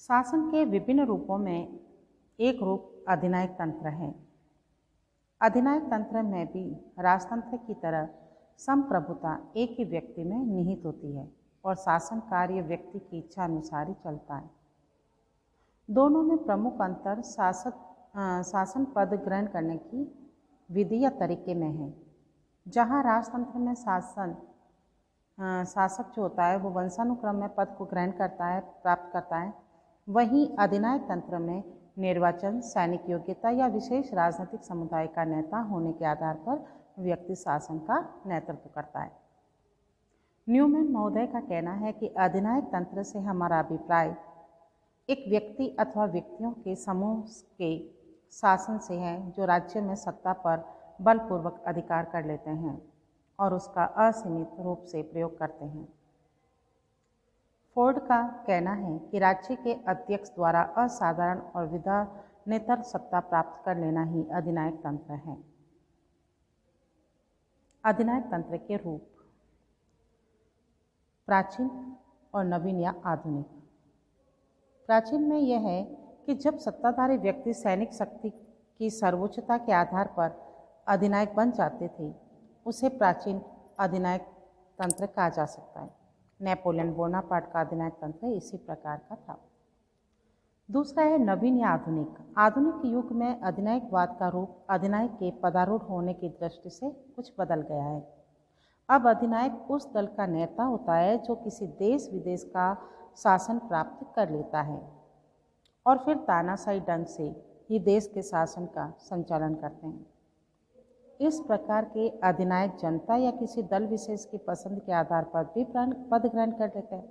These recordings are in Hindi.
शासन के विभिन्न रूपों में एक रूप अधिनायक तंत्र है। अधिनायक तंत्र में भी राजतंत्र की तरह संप्रभुता एक ही व्यक्ति में निहित होती है और शासन कार्य व्यक्ति की इच्छा अनुसार ही चलता है। दोनों में प्रमुख अंतर शासन पद ग्रहण करने की विधि या तरीके में है। जहाँ राजतंत्र में शासक जो होता है वो वंशानुक्रम में पद को ग्रहण करता है, प्राप्त करता है, वहीं अधिनायक तंत्र में निर्वाचन, सैनिक योग्यता या विशेष राजनीतिक समुदाय का नेता होने के आधार पर व्यक्ति शासन का नेतृत्व करता है। न्यूमैन महोदय का कहना है कि अधिनायक तंत्र से हमारा अभिप्राय एक व्यक्ति अथवा व्यक्तियों के समूह के शासन से है जो राज्य में सत्ता पर बलपूर्वक अधिकार कर लेते हैं और उसका असीमित रूप से प्रयोग करते हैं। फोर्ड का कहना है कि राज्य के अध्यक्ष द्वारा असाधारण और विधानेतर सत्ता प्राप्त कर लेना ही अधिनायक तंत्र है। अधिनायक तंत्र के रूप प्राचीन और नवीन या आधुनिक। प्राचीन में यह है कि जब सत्ताधारी व्यक्ति सैनिक शक्ति की सर्वोच्चता के आधार पर अधिनायक बन जाते थे, उसे प्राचीन अधिनायक तंत्र कहा जा सकता है। नेपोलियन बोनापार्ट का अधिनायक तंत्र इसी प्रकार का था। दूसरा है नवीन या आधुनिक। आधुनिक युग में अधिनायकवाद का रूप अधिनायक के पदारूढ़ होने की दृष्टि से कुछ बदल गया है। अब अधिनायक उस दल का नेता होता है जो किसी देश विदेश का शासन प्राप्त कर लेता है और फिर तानाशाही ढंग से ही देश के शासन का संचालन करते हैं। इस प्रकार के अधिनायक जनता या किसी दल विशेष की पसंद के आधार पर भी पद ग्रहण कर लेते हैं।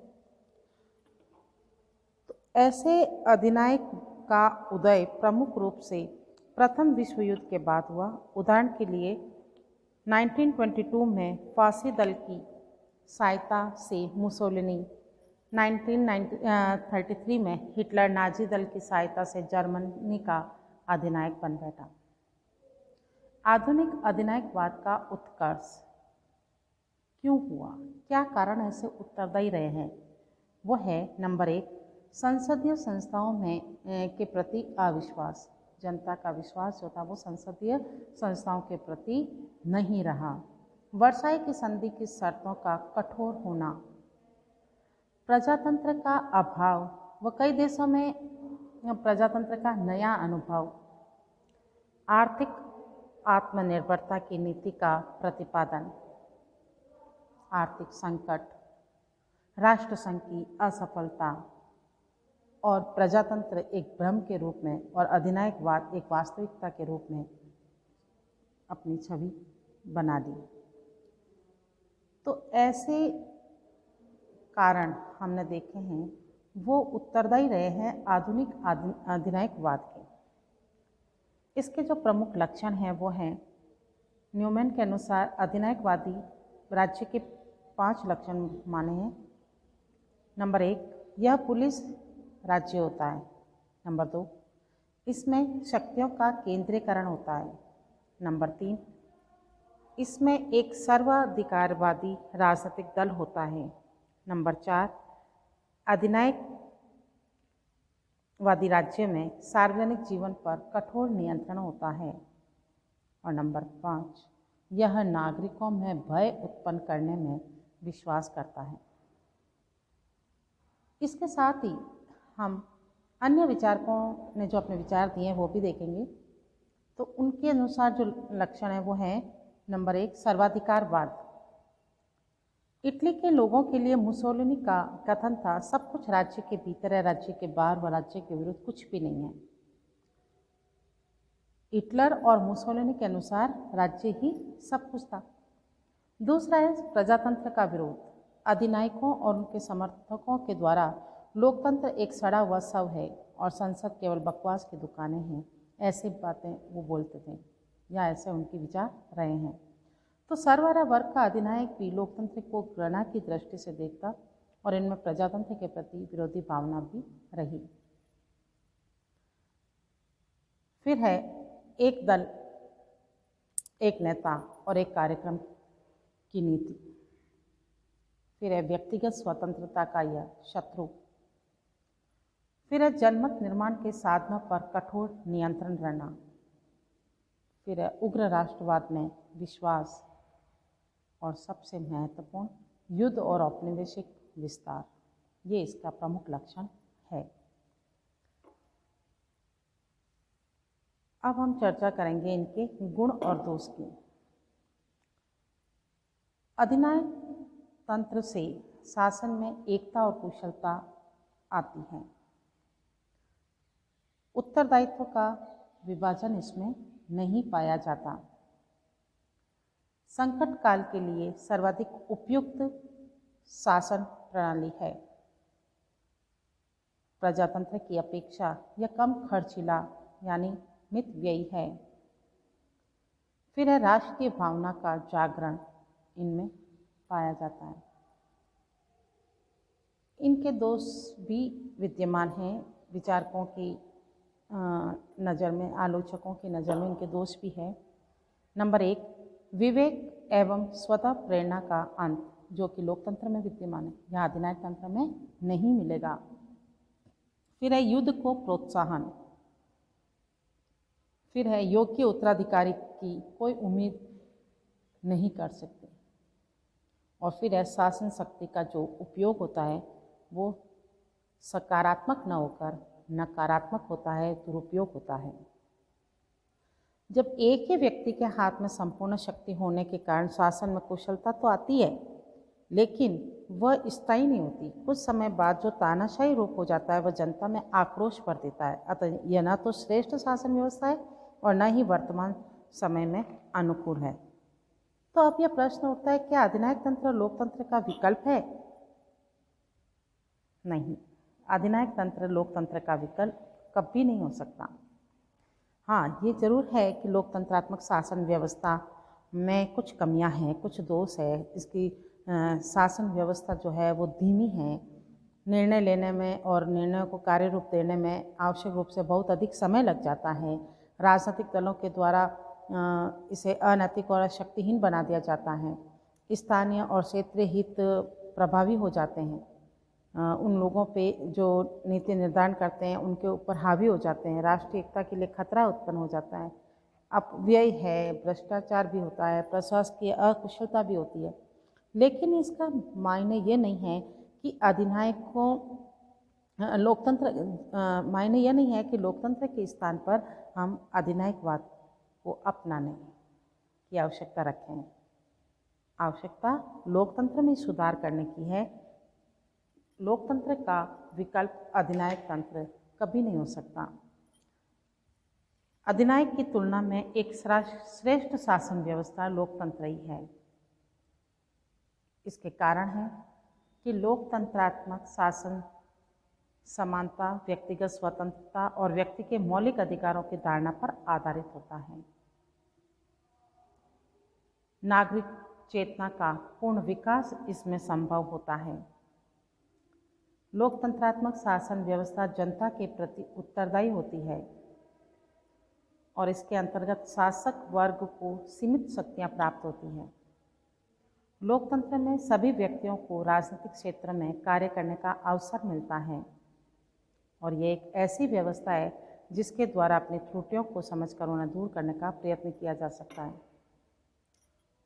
तो ऐसे अधिनायक का उदय प्रमुख रूप से प्रथम विश्व युद्ध के बाद हुआ। उदाहरण के लिए 1922 में फांसी दल की सहायता से मुसोलिनी, 1933 में हिटलर नाजी दल की सहायता से जर्मनी का अधिनायक बन बैठा। आधुनिक अधिनायकवाद का उत्कर्ष क्यों हुआ? क्या कारण ऐसे उत्तरदायी रहे हैं? वो है नंबर 1, संसदीय संस्थाओं में के प्रति अविश्वास। जनता का विश्वास जो था वो संसदीय संस्थाओं के प्रति नहीं रहा। वर्साई की संधि की शर्तों का कठोर होना, प्रजातंत्र का अभाव व कई देशों में प्रजातंत्र का नया अनुभव, आर्थिक आत्मनिर्भरता की नीति का प्रतिपादन, आर्थिक संकट, राष्ट्रसंघ की असफलता और प्रजातंत्र एक भ्रम के रूप में और अधिनायकवाद एक वास्तविकता के रूप में अपनी छवि बना ली। तो ऐसे कारण हमने देखे हैं, वो उत्तरदायी रहे हैं आधुनिक अधिनायकवाद के। इसके जो प्रमुख लक्षण हैं वो हैं, न्यूमैन के अनुसार अधिनायकवादी राज्य के 5 लक्षण माने हैं। नंबर 1, यह पुलिस राज्य होता है। नंबर 2, इसमें शक्तियों का केंद्रीकरण होता है। नंबर 3, इसमें एक सर्वाधिकारवादी राजनीतिक दल होता है। नंबर 4, अधिनायकवादी राज्य में सार्वजनिक जीवन पर कठोर नियंत्रण होता है। और नंबर 5, यह नागरिकों में भय उत्पन्न करने में विश्वास करता है। इसके साथ ही हम अन्य विचारकों ने जो अपने विचार दिए हैं वो भी देखेंगे। तो उनके अनुसार जो लक्षण है वो है नंबर 1, सर्वाधिकारवाद। इटली के लोगों के लिए मुसोलिनी का कथन था, सब कुछ राज्य के भीतर है, राज्य के बाहर व राज्य के विरुद्ध कुछ भी नहीं है। हिटलर और मुसोलिनी के अनुसार राज्य ही सब कुछ था। दूसरा है प्रजातंत्र का विरोध। अधिनायकों और उनके समर्थकों के द्वारा लोकतंत्र एक सड़ा हुआ शव है और संसद केवल बकवास की दुकानें हैं, ऐसी बातें वो बोलते थे या ऐसे उनके विचार रहे हैं। तो सर्वहारा वर्ग का अधिनायक भी लोकतंत्र को घृणा की दृष्टि से देखता और इनमें प्रजातंत्र के प्रति विरोधी भावना भी रही। फिर है एक दल, एक नेता और एक कार्यक्रम की नीति। फिर है व्यक्तिगत स्वतंत्रता का यह शत्रु। फिर है जनमत निर्माण के साधनों पर कठोर नियंत्रण रहना। फिर है उग्र राष्ट्रवाद में विश्वास। और सबसे महत्वपूर्ण युद्ध और औपनिवेशिक विस्तार, ये इसका प्रमुख लक्षण है। अब हम चर्चा करेंगे इनके गुण और दोष की। अधिनायक तंत्र से शासन में एकता और कुशलता आती है। उत्तरदायित्व का विभाजन इसमें नहीं पाया जाता। संकट काल के लिए सर्वाधिक उपयुक्त शासन प्रणाली है। प्रजातंत्र की अपेक्षा यह कम खर्चीला यानी मितव्ययी है। फिर है राष्ट्रीय भावना का जागरण इनमें पाया जाता है। इनके दोष भी विद्यमान हैं। विचारकों की नज़र में, आलोचकों की नज़र में इनके दोष भी है। नंबर 1, विवेक एवं स्वतः प्रेरणा का अंत, जो कि लोकतंत्र में विद्यमान है, यह अधिनायक तंत्र में नहीं मिलेगा। फिर है युद्ध को प्रोत्साहन। फिर है योग्य उत्तराधिकारी की कोई उम्मीद नहीं कर सकते। और फिर है शासन शक्ति का जो उपयोग होता है वो सकारात्मक न होकर नकारात्मक होता है, दुरुपयोग होता है। जब एक ही व्यक्ति के हाथ में संपूर्ण शक्ति होने के कारण शासन में कुशलता तो आती है, लेकिन वह स्थायी नहीं होती। कुछ समय बाद जो तानाशाही रूप हो जाता है वह जनता में आक्रोश भर देता है। अतः यह न तो श्रेष्ठ शासन व्यवस्था है और न ही वर्तमान समय में अनुकूल है। तो अब यह प्रश्न उठता है, क्या अधिनायक तंत्र लोकतंत्र का विकल्प है? नहीं, अधिनायक तंत्र लोकतंत्र का विकल्प कभी नहीं हो सकता। हाँ, ये जरूर है कि लोकतंत्रात्मक शासन व्यवस्था में कुछ कमियां हैं, कुछ दोष है। इसकी शासन व्यवस्था जो है वो धीमी है। निर्णय लेने में और निर्णयों को कार्य रूप देने में आवश्यक रूप से बहुत अधिक समय लग जाता है। राजनीतिक दलों के द्वारा इसे अनैतिक और शक्तिहीन बना दिया जाता है। स्थानीय और क्षेत्रीय हित प्रभावी हो जाते हैं। उन लोगों पे जो नीति निर्धारण करते हैं उनके ऊपर हावी हो जाते हैं। राष्ट्रीय एकता के लिए खतरा उत्पन्न हो जाता है। अपव्यय है, भ्रष्टाचार भी होता है, प्रशासकीय अकुशलता भी होती है। लेकिन इसका मायने ये नहीं है कि अधिनायकों मायने यह नहीं है कि लोकतंत्र के स्थान पर हम अधिनायकवाद को अपनाने की आवश्यकता रखें। आवश्यकता लोकतंत्र में सुधार करने की है। लोकतंत्र का विकल्प अधिनायक तंत्र कभी नहीं हो सकता। अधिनायक की तुलना में एक श्रेष्ठ शासन व्यवस्था लोकतंत्र ही है। इसके कारण है कि लोकतंत्रात्मक शासन समानता, व्यक्तिगत स्वतंत्रता और व्यक्ति के मौलिक अधिकारों की धारणा पर आधारित होता है। नागरिक चेतना का पूर्ण विकास इसमें संभव होता है। लोकतंत्रात्मक शासन व्यवस्था जनता के प्रति उत्तरदायी होती है और इसके अंतर्गत शासक वर्ग को सीमित शक्तियां प्राप्त होती हैं। लोकतंत्र में सभी व्यक्तियों को राजनीतिक क्षेत्र में कार्य करने का अवसर मिलता है और ये एक ऐसी व्यवस्था है जिसके द्वारा अपनी त्रुटियों को समझकर उन्हें दूर करने का प्रयत्न किया जा सकता है।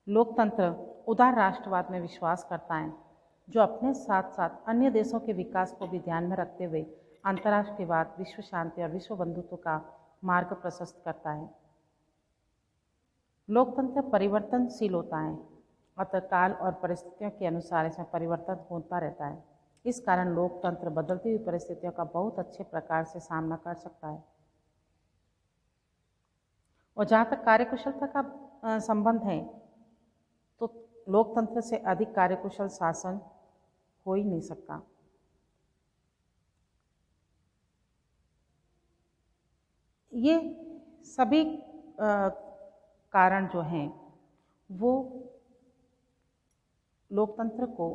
लोकतंत्र उदार राष्ट्रवाद में विश्वास करता है, जो अपने साथ साथ अन्य देशों के विकास को भी ध्यान में रखते हुए अंतर्राष्ट्रीयवाद, विश्व शांति और विश्व बंधुत्व का मार्ग प्रशस्त करता है। लोकतंत्र परिवर्तनशील होता है, अतः काल और परिस्थितियों के अनुसार इसमें परिवर्तन होता रहता है। इस कारण लोकतंत्र बदलती हुई परिस्थितियों का बहुत अच्छे प्रकार से सामना कर सकता है। और जहाँ तक कार्यकुशलता का संबंध है, तो लोकतंत्र से अधिक कार्यकुशल शासन हो ही नहीं सकता। ये सभी कारण जो हैं वो लोकतंत्र को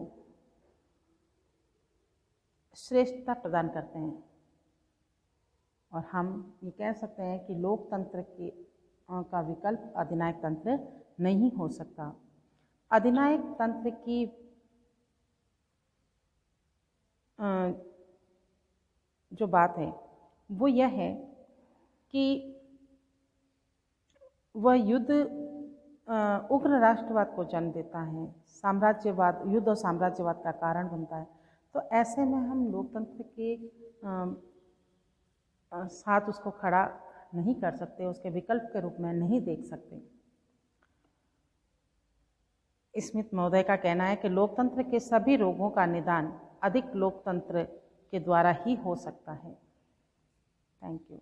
श्रेष्ठता प्रदान करते हैं और हम ये कह सकते हैं कि लोकतंत्र का विकल्प अधिनायक तंत्र नहीं हो सकता। अधिनायक तंत्र की जो बात है वो यह है कि वह युद्ध उग्र राष्ट्रवाद को जन्म देता है, साम्राज्यवाद, युद्ध और साम्राज्यवाद का कारण बनता है। तो ऐसे में हम लोकतंत्र के साथ उसको खड़ा नहीं कर सकते, उसके विकल्प के रूप में नहीं देख सकते। स्मिथ महोदय का कहना है कि लोकतंत्र के सभी रोगों का निदान अधिक लोकतंत्र के द्वारा ही हो सकता है। Thank you.